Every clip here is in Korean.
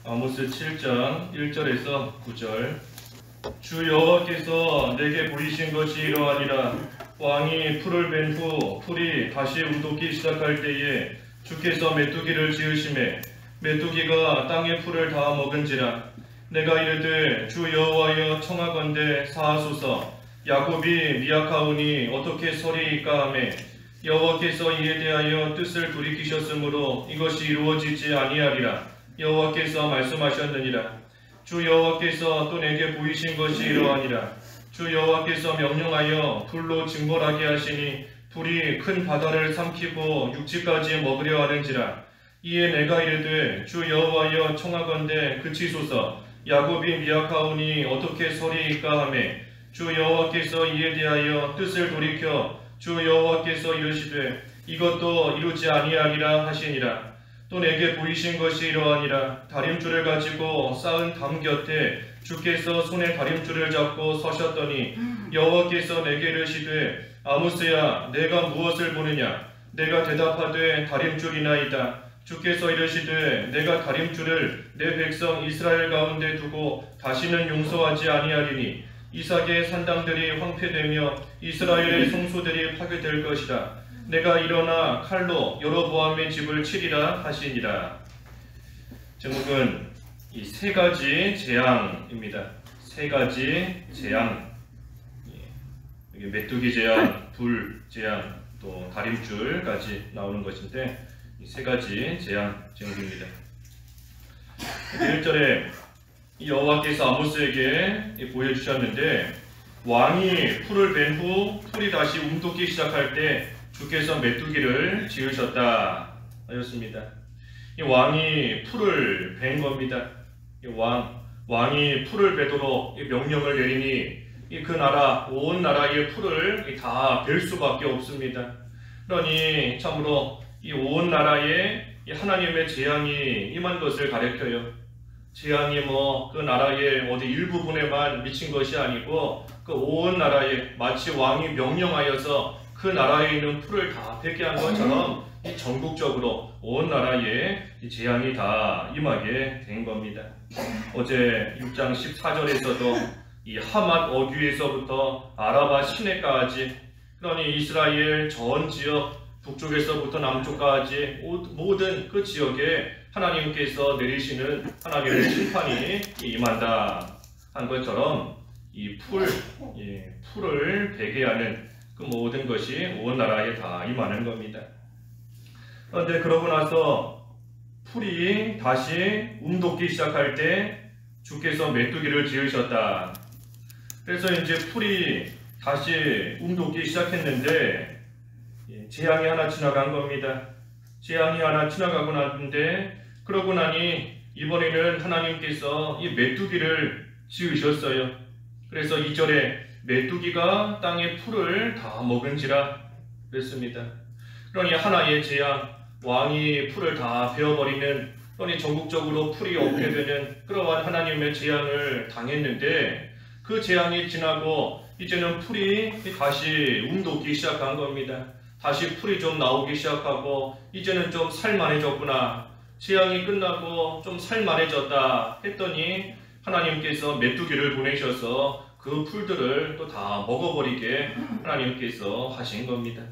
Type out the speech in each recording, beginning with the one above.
아모스 7장 1절에서 9절. 주 여호와께서 내게 보이신 것이 이러하니라. 왕이 풀을 벤 후 풀이 다시 움돋기 시작할 때에 주께서 메뚜기를 지으심에 메뚜기가 땅의 풀을 다 먹은지라. 내가 이르되 주 여호와여 청하건대 사하소서. 야곱이 미약하오니 어떻게 서리이까 하매 여호와께서 이에 대하여 뜻을 돌이키셨으므로 이것이 이루어지지 아니하리라. 여호와께서 말씀하셨느니라. 주 여호와께서 또 내게 보이신 것이 이러하니라. 주 여호와께서 명령하여 불로 징벌하게 하시니 불이 큰 바다를 삼키고 육지까지 먹으려 하는지라. 이에 내가 이르되 주 여호와여 청하건대 그치소서. 야곱이 미약하오니 어떻게 서리이까 하매 주 여호와께서 이에 대하여 뜻을 돌이켜 주 여호와께서 이르시되 이것도 이루지 아니하리라 하시니라. 또 내게 보이신 것이 이러하니라. 다림줄을 가지고 쌓은 담 곁에 주께서 손에 다림줄을 잡고 서셨더니 여호와께서 내게 이르시되 아모스야 내가 무엇을 보느냐. 내가 대답하되 다림줄이나이다. 주께서 이르시되 내가 다림줄을 내 백성 이스라엘 가운데 두고 다시는 용서하지 아니하리니 이삭의 산당들이 황폐되며 이스라엘의 성소들이 파괴될 것이다. 내가 일어나 칼로 여로보암의 집을 치리라 하시니라. 제목은 이 세 가지 재앙입니다. 세 가지 재앙. 여기 메뚜기 재앙, 불 재앙, 또 다림줄까지 나오는 것인데 이 세 가지 재앙 제목입니다. 1절에 여호와께서 아모스에게 보여주셨는데 왕이 풀을 벤 후 풀이 다시 움돋기 시작할 때 주께서 메뚜기를 지으셨다 하였습니다. 이 왕이 풀을 벤 겁니다. 이 왕이 풀을 베도록 명령을 내리니 그 나라 온 나라의 풀을 다 벨 수밖에 없습니다. 그러니 참으로 이 온 나라에 하나님의 재앙이 임한 것을 가리켜요. 재앙이 그 나라의 어디 일부분에만 미친 것이 아니고 그 온 나라에 마치 왕이 명령하여서 그 나라에 있는 풀을 다 폐게 한 것처럼 이 전국적으로 온 나라에 이 재앙이 다 임하게 된 겁니다. 어제 6장 14절에서도 이 하맛 어귀에서부터 아라바 시내까지, 그러니 이스라엘 전 지역 북쪽에서부터 남쪽까지 모든 그 지역에 하나님께서 내리시는 하나님의 심판이 임한다 한 것처럼 이 풀을 베게 하는 그 모든 것이 온 나라에 다 임하는 겁니다. 그런데 그러고 나서 풀이 다시 움돋기 시작할 때 주께서 메뚜기를 지으셨다. 그래서 이제 풀이 다시 움돋기 시작했는데 재앙이 하나 지나간 겁니다. 재앙이 하나 지나가고 났는데 그러고 나니 이번에는 하나님께서 이 메뚜기를 지으셨어요. 그래서 2절에 메뚜기가 땅의 풀을 다 먹은지라 그랬습니다. 그러니 하나의 재앙, 왕이 풀을 다 베어버리는, 그러니 전국적으로 풀이 없게 되는 그러한 하나님의 재앙을 당했는데 그 재앙이 지나고 이제는 풀이 다시 움돋기 시작한 겁니다. 다시 풀이 좀 나오기 시작하고 이제는 좀 살만해졌구나, 재앙이 끝나고 좀 살만해졌다 했더니 하나님께서 메뚜기를 보내셔서 그 풀들을 또 다 먹어버리게 하나님께서 하신 겁니다.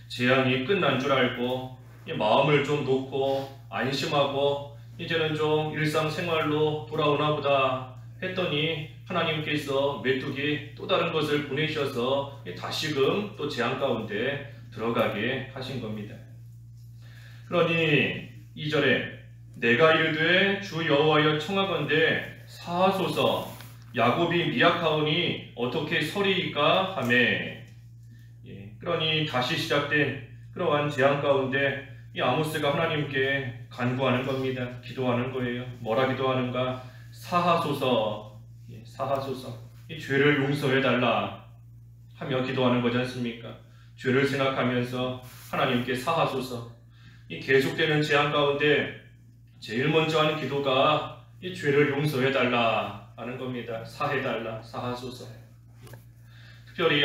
재앙이 끝난 줄 알고 마음을 좀 놓고 안심하고 이제는 좀 일상생활로 돌아오나 보다 했더니 하나님께서 메뚜기 또 다른 것을 보내셔서 다시금 또 재앙 가운데 들어가게 하신 겁니다. 그러니 2절에 내가 이르되 주 여호와여 청하건대 사하소서. 야곱이 미약하오니 어떻게 서리이까 하매. 그러니 다시 시작된 그러한 재앙 가운데 이 아모스가 하나님께 간구하는 겁니다. 기도하는 거예요. 뭐라 기도하는가? 사하소서, 사하소서. 이 죄를 용서해달라 하며 기도하는 거지 않습니까? 죄를 생각하면서 하나님께 사하소서. 이 계속되는 재앙 가운데 제일 먼저 하는 기도가 이 죄를 용서해달라 하는 겁니다. 사해달라, 사하소서. 특별히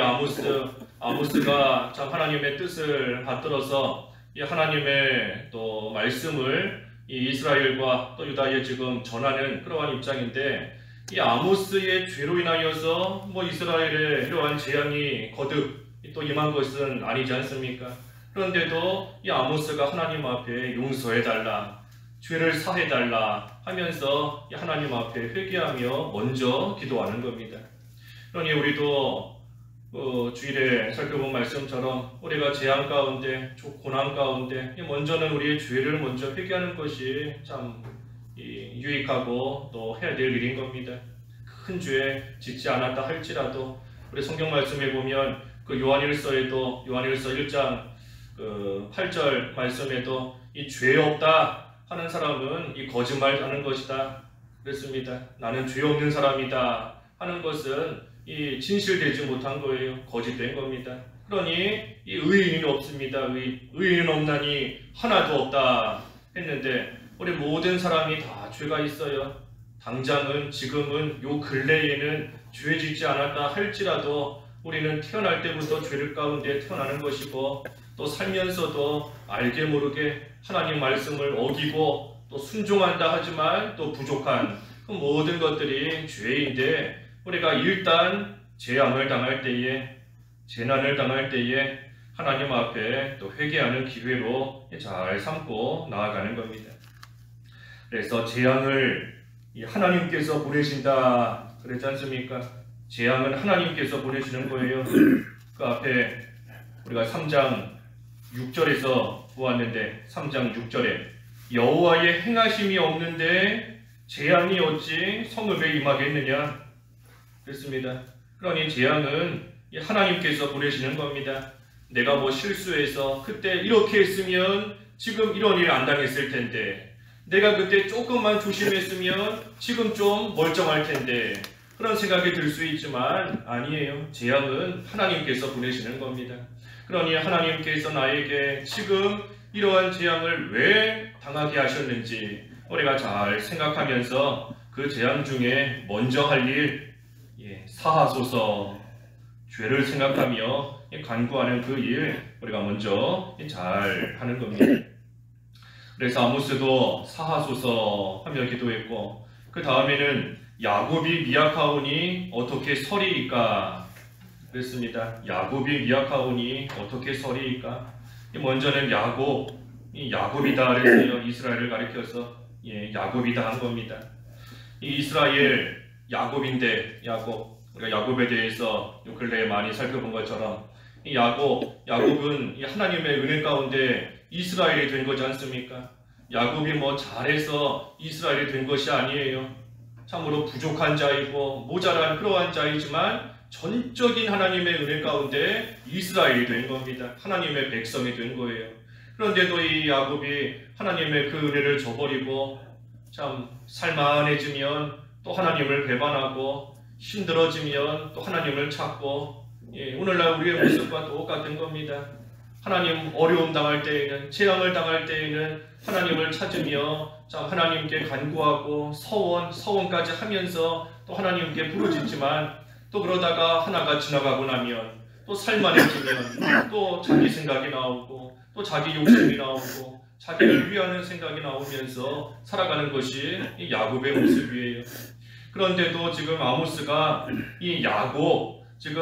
아모스가 참 하나님의 뜻을 받들어서 이 하나님의 또 말씀을 이 이스라엘과 또 유다에 지금 전하는 그러한 입장인데, 이 아모스의 죄로 인하여서 뭐 이스라엘의 이러한 재앙이 거듭 또 임한 것은 아니지 않습니까? 그런데도 이 아모스가 하나님 앞에 용서해달라, 죄를 사해달라 하면서 하나님 앞에 회개하며 먼저 기도하는 겁니다. 그러니 우리도 주일에 살펴본 말씀처럼 우리가 재앙 가운데, 고난 가운데 먼저는 우리의 죄를 먼저 회개하는 것이 참 유익하고 또 해야 될 일인 겁니다. 큰 죄 짓지 않았다 할지라도 우리 성경 말씀에 보면 그 요한일서에도, 요한일서 1장 8절 말씀에도 이 죄 없다 하는 사람은 이 거짓말하는 것이다 그랬습니다. 나는 죄 없는 사람이다 하는 것은 이 진실되지 못한 거예요. 거짓된 겁니다. 그러니 이 의인이 없습니다. 의인은 없나니 하나도 없다 했는데, 우리 모든 사람이 다 죄가 있어요. 당장은, 지금은, 요 근래에는 죄 짓지 않았다 할지라도 우리는 태어날 때부터 죄를 가운데 태어나는 것이고, 또 살면서도 알게 모르게 하나님 말씀을 어기고 또 순종한다 하지만 또 부족한 그 모든 것들이 죄인데, 우리가 일단 재앙을 당할 때에, 재난을 당할 때에 하나님 앞에 또 회개하는 기회로 잘 삼고 나아가는 겁니다. 그래서 재앙을 하나님께서 보내신다 그랬지 않습니까? 재앙은 하나님께서 보내시는 거예요. 그 앞에 우리가 3장 6절에서 보았는데, 3장 6절에 여호와의 행하심이 없는데 재앙이 어찌 성읍에 임하겠느냐 그랬습니다. 그러니 재앙은 하나님께서 보내시는 겁니다. 내가 뭐 실수해서 그때 이렇게 했으면 지금 이런 일 안 당했을 텐데, 내가 그때 조금만 조심했으면 지금 좀 멀쩡할 텐데, 그런 생각이 들 수 있지만 아니에요. 재앙은 하나님께서 보내시는 겁니다. 그러니 하나님께서 나에게 지금 이러한 재앙을 왜 당하게 하셨는지 우리가 잘 생각하면서 그 재앙 중에 먼저 할 일, 사하소서, 죄를 생각하며 간구하는 그 일 우리가 먼저 잘 하는 겁니다. 그래서 아모스도 사하소서 하며 기도했고, 그 다음에는 야곱이 미약하오니 어떻게 서리이까 그랬습니다. 야곱이 미약하오니 어떻게 서리이까. 먼저는 야곱이다 그랬어요. 이스라엘을 가리켜서 야곱이다 한 겁니다. 이 이스라엘 야곱인데, 우리가 야곱에 대해서 요 근래에 많이 살펴본 것처럼 이 야곱은 이 하나님의 은혜 가운데 이스라엘이 된 거지 않습니까? 야곱이 뭐 잘해서 이스라엘이 된 것이 아니에요. 참으로 부족한 자이고 모자란 그러한 자이지만 전적인 하나님의 은혜 가운데 이스라엘이 된 겁니다. 하나님의 백성이 된 거예요. 그런데도 이 야곱이 하나님의 그 은혜를 저버리고 참 살만해지면 또 하나님을 배반하고, 힘들어지면 또 하나님을 찾고, 오늘날 우리의 모습과 똑같은 겁니다. 하나님 어려움 당할 때에는, 재앙을 당할 때에는 하나님을 찾으며 참 하나님께 간구하고 서원까지 하면서 또 하나님께 부르짖지만, 또 그러다가 하나가 지나가고 나면 또 살만해지면 또 자기 생각이 나오고 또 자기 욕심이 나오고 자기를 위하는 생각이 나오면서 살아가는 것이 이 야곱의 모습이에요. 그런데도 지금 아모스가 이 야곱을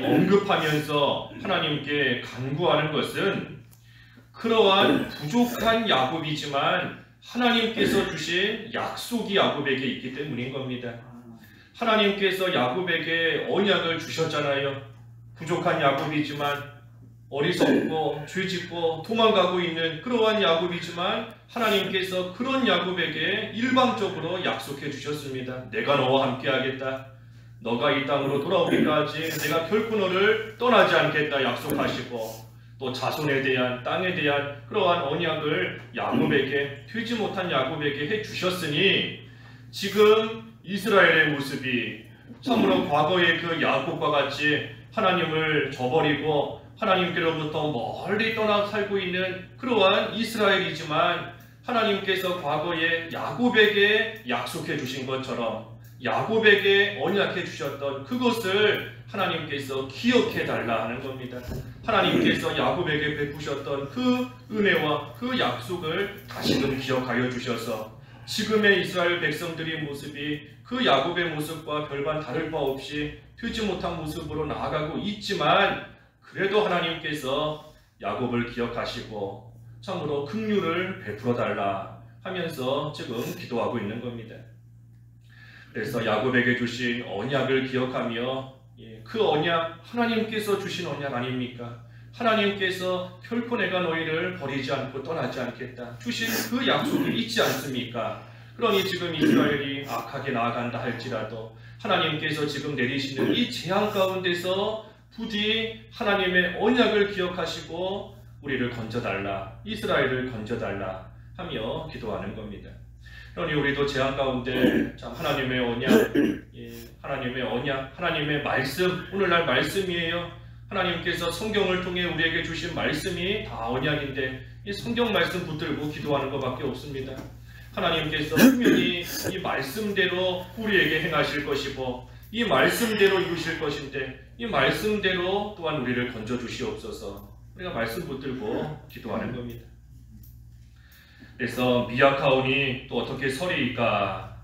언급하면서 하나님께 간구하는 것은 그러한 부족한 야곱이지만 하나님께서 주신 약속이 야곱에게 있기 때문인 겁니다. 하나님께서 야곱에게 언약을 주셨잖아요. 부족한 야곱이지만, 어리석고 죄짓고 도망가고 있는 그러한 야곱이지만 하나님께서 그런 야곱에게 일방적으로 약속해 주셨습니다. 내가 너와 함께 하겠다. 너가 이 땅으로 돌아오기까지 내가 결코 너를 떠나지 않겠다 약속하시고, 또 자손에 대한, 땅에 대한 그러한 언약을 야곱에게, 되지 못한 야곱에게 해 주셨으니, 지금 이스라엘의 모습이 참으로 과거의 그 야곱과 같이 하나님을 저버리고 하나님께로부터 멀리 떠나 살고 있는 그러한 이스라엘이지만, 하나님께서 과거에 야곱에게 약속해 주신 것처럼 야곱에게 언약해 주셨던 그것을 하나님께서 기억해 달라 하는 겁니다. 하나님께서 야곱에게 베푸셨던 그 은혜와 그 약속을 다시금 기억하여 주셔서 지금의 이스라엘 백성들의 모습이 그 야곱의 모습과 별반 다를 바 없이 되지 못한 모습으로 나아가고 있지만 그래도 하나님께서 야곱을 기억하시고 참으로 긍휼을 베풀어 달라 하면서 지금 기도하고 있는 겁니다. 그래서 야곱에게 주신 언약을 기억하며 그 언약 하나님께서 주신 언약 아닙니까? 하나님께서 결코 내가 너희를 버리지 않고 떠나지 않겠다 주신 그 약속이 있지 않습니까? 그러니 지금 이스라엘이 악하게 나아간다 할지라도 하나님께서 지금 내리시는 이 재앙 가운데서 부디 하나님의 언약을 기억하시고 우리를 건져달라, 이스라엘을 건져달라 하며 기도하는 겁니다. 그러니 우리도 재앙 가운데 참 하나님의 언약, 하나님의 언약, 하나님의 말씀, 오늘날 말씀이에요. 하나님께서 성경을 통해 우리에게 주신 말씀이 다 언약인데 이 성경 말씀 붙들고 기도하는 것밖에 없습니다. 하나님께서 분명히 이 말씀대로 우리에게 행하실 것이고 이 말씀대로 이루실 것인데 이 말씀대로 또한 우리를 건져주시옵소서. 우리가 말씀 붙들고 기도하는 겁니다. 그래서 미약하오니 또 어떻게 서리이까?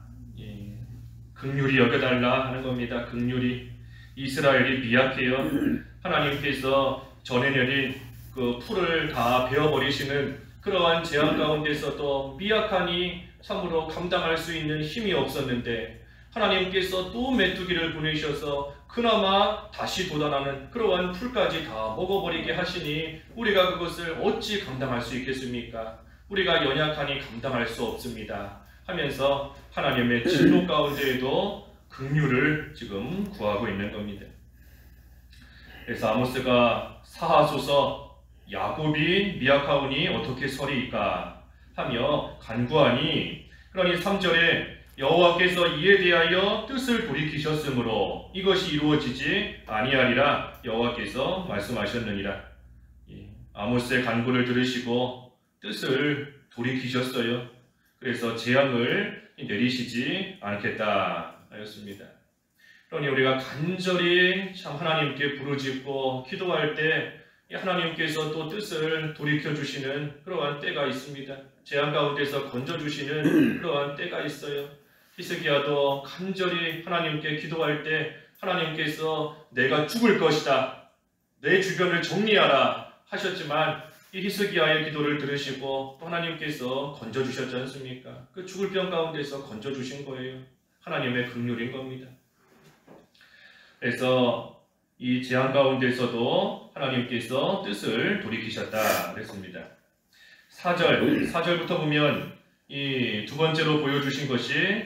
긍휼히 여겨달라 하는 겁니다. 긍휼히. 이스라엘이 미약해요. 하나님께서 전에 내린 그 풀을 다 베어버리시는 그러한 재앙 가운데서도 미약하니 참으로 감당할 수 있는 힘이 없었는데 하나님께서 또 메뚜기를 보내셔서 그나마 다시 돋아나는 그러한 풀까지 다 먹어버리게 하시니 우리가 그것을 어찌 감당할 수 있겠습니까? 우리가 연약하니 감당할 수 없습니다 하면서 하나님의 진노 가운데에도 긍휼을 지금 구하고 있는 겁니다. 그래서 아모스가 사하소서 야곱이 미약하오니 어떻게 서리이까 하며 간구하니, 그러니 3절에 여호와께서 이에 대하여 뜻을 돌이키셨으므로 이것이 이루어지지 아니하리라 여호와께서 말씀하셨느니라. 아모스의 간구를 들으시고 뜻을 돌이키셨어요. 그래서 재앙을 내리시지 않겠다 하였습니다. 그러니 우리가 간절히 참 하나님께 부르짖고 기도할 때 하나님께서 또 뜻을 돌이켜주시는 그러한 때가 있습니다. 재앙 가운데서 건져주시는 그러한 때가 있어요. 히스기야도 간절히 하나님께 기도할 때 하나님께서 내가 죽을 것이다, 내 주변을 정리하라 하셨지만 이 히스기야의 기도를 들으시고 또 하나님께서 건져주셨지 않습니까? 그 죽을 병 가운데서 건져주신 거예요. 하나님의 긍휼인 겁니다. 그래서 이 재앙 가운데서도 하나님께서 뜻을 돌이키셨다 그랬습니다. 4절부터 보면 이 두 번째로 보여주신 것이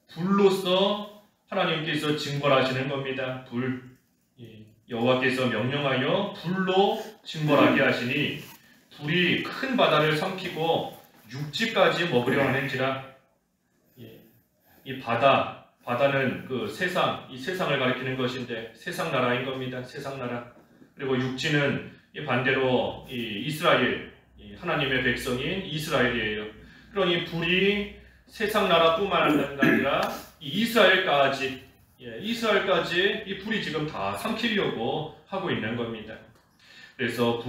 불로서 하나님께서 징벌하시는 겁니다. 여호와께서 명령하여 불로 징벌하게 하시니 불이 큰 바다를 삼키고 육지까지 먹으려 하는지라. 이 바다는 그 세상, 이 세상을 가리키는 것인데 세상 나라인 겁니다. 세상 나라. 그리고 육지는 이 반대로 이 이스라엘, 하나님의 백성인 이스라엘이에요. 그러니 불이 세상 나라뿐만 아니라 이 이스라엘까지 이 불이 지금 다 삼키려고 하고 있는 겁니다. 그래서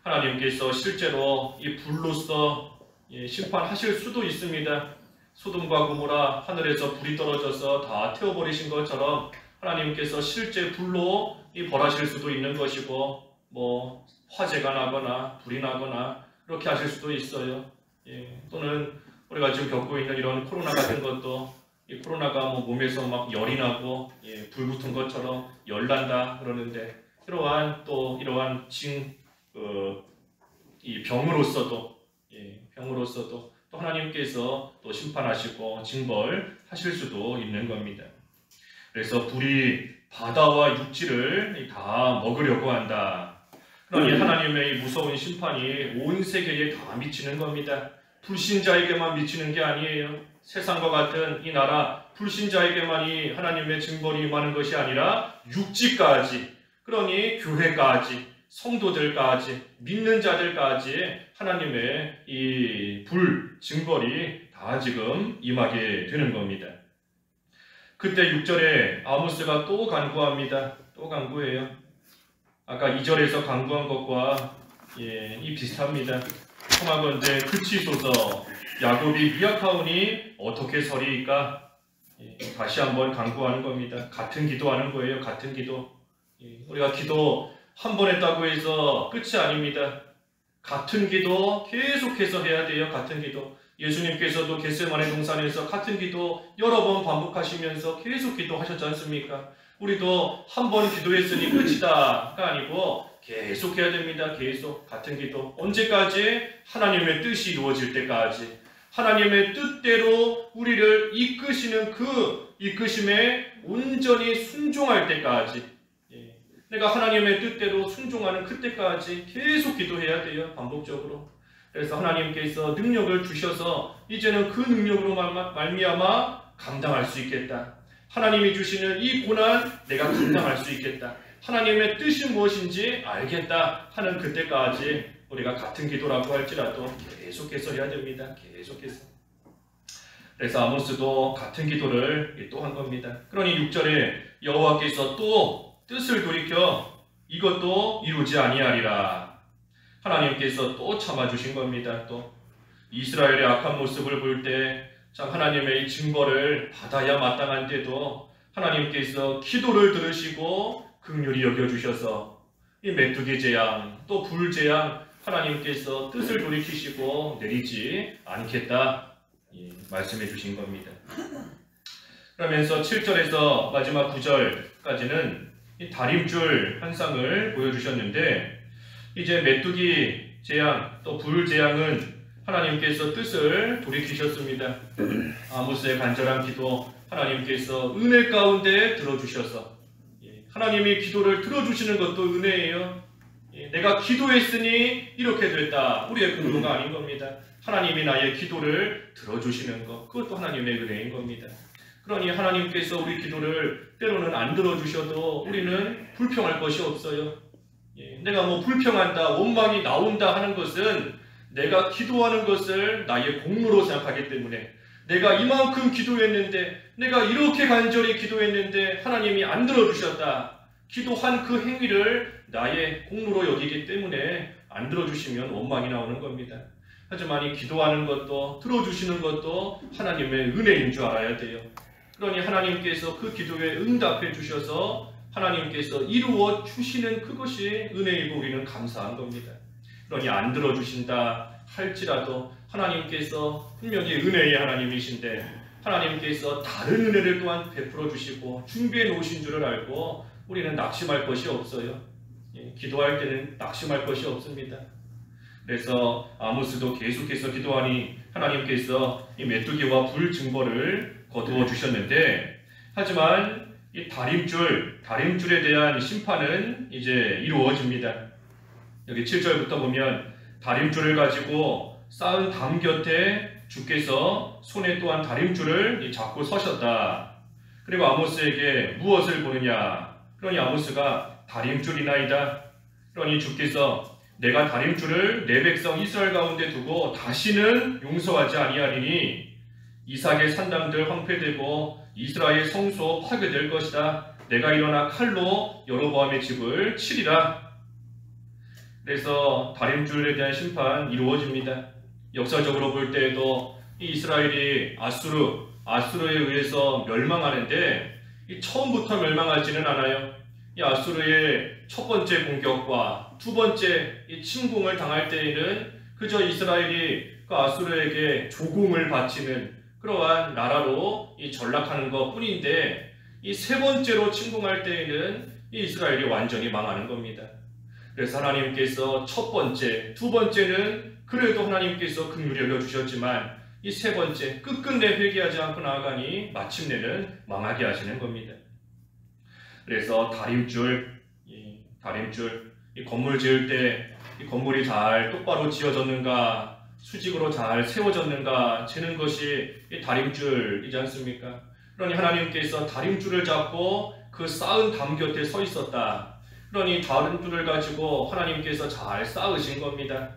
하나님께서 실제로 이 불로서 심판하실 수도 있습니다. 소돔과 고모라 하늘에서 불이 떨어져서 다 태워버리신 것처럼 하나님께서 실제 불로 벌하실 수도 있는 것이고, 뭐 화재가 나거나 불이 나거나 이렇게 하실 수도 있어요. 또는 우리가 지금 겪고 있는 이런 코로나 같은 것도 이 코로나가 뭐 몸에서 막 열이 나고 불 붙은 것처럼 열 난다 그러는데 이러한 또 이 병으로서도 또 하나님께서 또 심판하시고 징벌하실 수도 있는 겁니다. 그래서 불이 바다와 육지를 다 먹으려고 한다. 그러니 하나님의 무서운 심판이 온 세계에 다 미치는 겁니다. 불신자에게만 미치는 게 아니에요. 세상과 같은 이 나라 불신자에게만이 하나님의 징벌이 임하는 것이 아니라 육지까지, 그러니 교회까지, 성도들까지, 믿는 자들까지 하나님의 이 징벌이 다 지금 임하게 되는 겁니다. 그때 6절에 아모스가 또 간구합니다. 또 간구해요. 아까 2절에서 간구한 것과 이 비슷합니다. 청하건대 그치소서 야곱이 미약하오니 어떻게 서리이까. 다시 한번 간구하는 겁니다. 같은 기도하는 거예요. 같은 기도. 우리가 기도 한 번 했다고 해서 끝이 아닙니다. 같은 기도 계속해서 해야 돼요. 같은 기도. 예수님께서도 겟세마네 동산에서 같은 기도 여러 번 반복하시면서 계속 기도하셨지 않습니까? 우리도 한 번 기도했으니 끝이다가 아니고 계속 해야 됩니다. 계속 같은 기도. 언제까지? 하나님의 뜻이 이루어질 때까지. 하나님의 뜻대로 우리를 이끄시는 그 이끄심에 온전히 순종할 때까지. 내가 하나님의 뜻대로 순종하는 그때까지 계속 기도해야 돼요. 반복적으로. 그래서 하나님께서 능력을 주셔서 이제는 그 능력으로 말미암아 감당할 수 있겠다. 하나님이 주시는 이 고난 내가 감당할 수 있겠다. 하나님의 뜻이 무엇인지 알겠다 하는 그때까지 우리가 같은 기도라고 할지라도 계속해서 해야 됩니다. 계속해서. 그래서 아모스도 같은 기도를 또 한 겁니다. 그러니 6절에 여호와께서 또 뜻을 돌이켜 이것도 이루지 아니하리라. 하나님께서 또 참아주신 겁니다. 또 이스라엘의 악한 모습을 볼 때 참 하나님의 이 징벌을 받아야 마땅한데도 하나님께서 기도를 들으시고 긍휼히 여겨주셔서 이 메뚜기 재앙 또 불 재앙 하나님께서 뜻을 돌이키시고 내리지 않겠다 말씀해 주신 겁니다. 그러면서 7절에서 마지막 9절까지는 이 다림줄 환상을 보여주셨는데 이제 메뚜기 재앙 또 불 재앙은 하나님께서 뜻을 돌이키셨습니다. 아모스의 간절한 기도 하나님께서 은혜 가운데 들어주셔서 하나님이 기도를 들어주시는 것도 은혜예요. 내가 기도했으니 이렇게 됐다. 우리의 공로가 아닌 겁니다. 하나님이 나의 기도를 들어주시는 것 그것도 하나님의 은혜인 겁니다. 그러니 하나님께서 우리 기도를 때로는 안 들어주셔도 우리는 불평할 것이 없어요. 내가 뭐 불평한다 원망이 나온다 하는 것은 내가 기도하는 것을 나의 공로로 생각하기 때문에 내가 이만큼 기도했는데 내가 이렇게 간절히 기도했는데 하나님이 안 들어주셨다. 기도한 그 행위를 나의 공로로 여기기 때문에 안 들어주시면 원망이 나오는 겁니다. 하지만 이 기도하는 것도 들어주시는 것도 하나님의 은혜인 줄 알아야 돼요. 그러니 하나님께서 그 기도에 응답해 주셔서 하나님께서 이루어 주시는 그것이 은혜이고 우리는 감사한 겁니다. 그러니 안 들어주신다 할지라도 하나님께서 분명히 은혜의 하나님이신데 하나님께서 다른 은혜를 또한 베풀어 주시고 준비해 놓으신 줄을 알고 우리는 낙심할 것이 없어요. 기도할 때는 낙심할 것이 없습니다. 그래서 아모스도 계속해서 기도하니 하나님께서 이 메뚜기와 불 징벌을 거두어 주셨는데 하지만 이 다림줄에 대한 심판은 이제 이루어집니다. 여기 7절부터 보면 다림줄을 가지고 쌓은 담 곁에 주께서 손에 또한 다림줄을 잡고 서셨다. 그리고 아모스에게 무엇을 보느냐? 그러니 아모스가 다림줄이나이다. 그러니 주께서 내가 다림줄을 내 백성 이스라엘 가운데 두고 다시는 용서하지 아니하리니 이삭의 산당들 황폐되고 이스라엘 성소 파괴될 것이다. 내가 일어나 칼로 여로보암의 집을 치리라. 그래서 다림줄에 대한 심판 이루어집니다. 역사적으로 볼 때에도 이 이스라엘이 아수르에 의해서 멸망하는데 처음부터 멸망하지는 않아요. 이 아수르의 첫 번째 공격과 두 번째 이 침공을 당할 때에는 그저 이스라엘이 그 아수르에게 조공을 바치는 그러한 나라로 이 전락하는 것 뿐인데 이 세 번째로 침공할 때에는 이 이스라엘이 완전히 망하는 겁니다. 그래서 하나님께서 첫 번째, 두 번째는 그래도 하나님께서 긍휼히 여겨주셨지만 이 세 번째 끝끝내 회개하지 않고 나아가니 마침내는 망하게 하시는 겁니다. 그래서 다림줄, 이 건물 지을 때 이 건물이 잘 똑바로 지어졌는가, 수직으로 잘 세워졌는가 재는 것이 이 다림줄이지 않습니까? 그러니 하나님께서 다림줄을 잡고 그 쌓은 담 곁에 서 있었다. 그러니 다림줄을 가지고 하나님께서 잘 쌓으신 겁니다.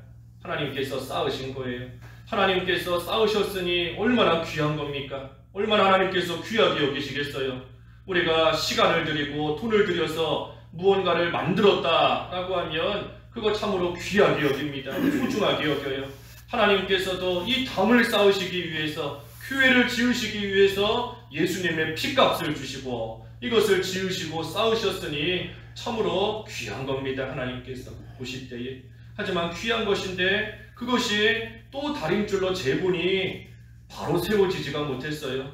하나님께서 쌓으신 거예요. 하나님께서 쌓으셨으니 얼마나 귀한 겁니까? 얼마나 하나님께서 귀하게 여기시겠어요? 우리가 시간을 들이고 돈을 들여서 무언가를 만들었다라고 하면 그거 참으로 귀하게 여깁니다. 소중하게 여겨요. 하나님께서도 이 담을 쌓으시기 위해서, 교회를 지으시기 위해서 예수님의 피값을 주시고 이것을 지으시고 쌓으셨으니 참으로 귀한 겁니다. 하나님께서 보실 때에. 하지만 귀한 것인데 그것이 또 다림줄로 재보니 바로 세워지지가 못했어요.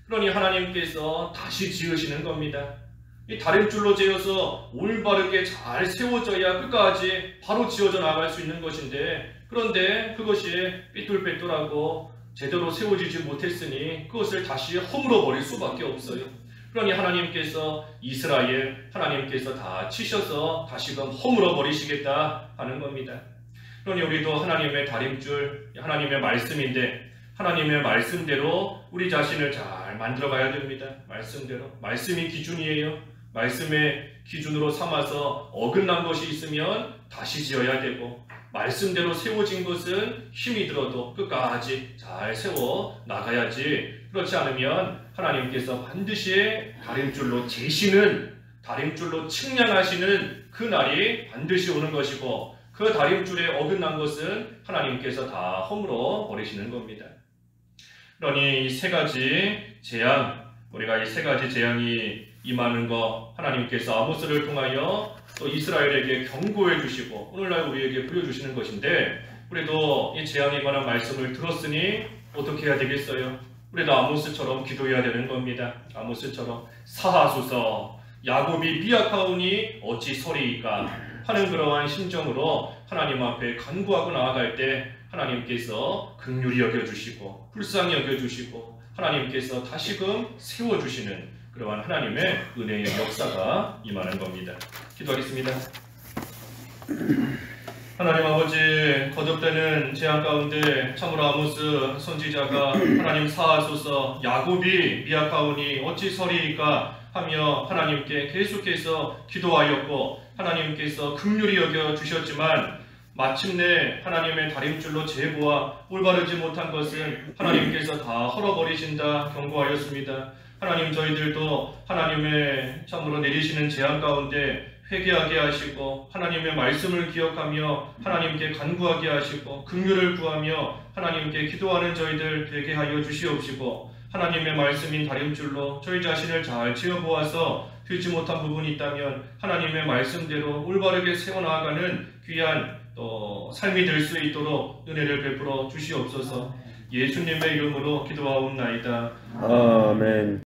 그러니 하나님께서 다시 지으시는 겁니다. 이 다림줄로 재어서 올바르게 잘 세워져야 끝까지 바로 지어져 나갈 수 있는 것인데, 그런데 그것이 삐뚤빼뚤하고 제대로 세워지지 못했으니 그것을 다시 허물어 버릴 수밖에 없어요. 그러니 하나님께서 이스라엘, 하나님께서 다 치셔서 다시금 허물어 버리시겠다 하는 겁니다. 그러니 우리도 하나님의 다림줄, 하나님의 말씀인데 하나님의 말씀대로 우리 자신을 잘 만들어가야 됩니다. 말씀대로. 말씀이 기준이에요. 말씀의 기준으로 삼아서 어긋난 것이 있으면 다시 지어야 되고, 말씀대로 세워진 것은 힘이 들어도 끝까지 잘 세워 나가야지. 그렇지 않으면 하나님께서 반드시 다림줄로 재시는, 다림줄로 측량하시는 그 날이 반드시 오는 것이고, 그 다림줄에 어긋난 것은 하나님께서 다 허물어 버리시는 겁니다. 그러니 이 세 가지 재앙, 우리가 이 세 가지 재앙이 임하는 거 하나님께서 아모스를 통하여 또 이스라엘에게 경고해 주시고 오늘날 우리에게 보여주시는 것인데, 우리도 이 재앙에 관한 말씀을 들었으니 어떻게 해야 되겠어요? 우리도 아모스처럼 기도해야 되는 겁니다. 아모스처럼 사하소서 야곱이 미약하오니 어찌 서리이까 하는 그러한 심정으로 하나님 앞에 간구하고 나아갈 때 하나님께서 긍휼히 여겨주시고 불쌍히 여겨주시고 하나님께서 다시금 세워주시는 그러한 하나님의 은혜의 역사가 임하는 겁니다. 기도하겠습니다. 하나님 아버지, 거듭되는 재앙 가운데 참으로 아모스 선지자가 하나님 사하소서 야곱이 미약하오니 어찌 서리이까 하며 하나님께 계속해서 기도하였고 하나님께서 긍휼히 여겨주셨지만 마침내 하나님의 다림줄로 재보아 올바르지 못한 것은 하나님께서 다 헐어버리신다 경고하였습니다. 하나님, 저희들도 하나님의 참으로 내리시는 재앙 가운데 회개하게 하시고 하나님의 말씀을 기억하며 하나님께 간구하게 하시고 긍휼을 구하며 하나님께 기도하는 저희들 되게 하여 주시옵시고, 하나님의 말씀인 다림줄로 저희 자신을 잘 지어보아서 되지 못한 부분이 있다면 하나님의 말씀대로 올바르게 세워나가는 귀한 삶이 될 수 있도록 은혜를 베풀어 주시옵소서. 예수님의 이름으로 기도하옵나이다. 아멘.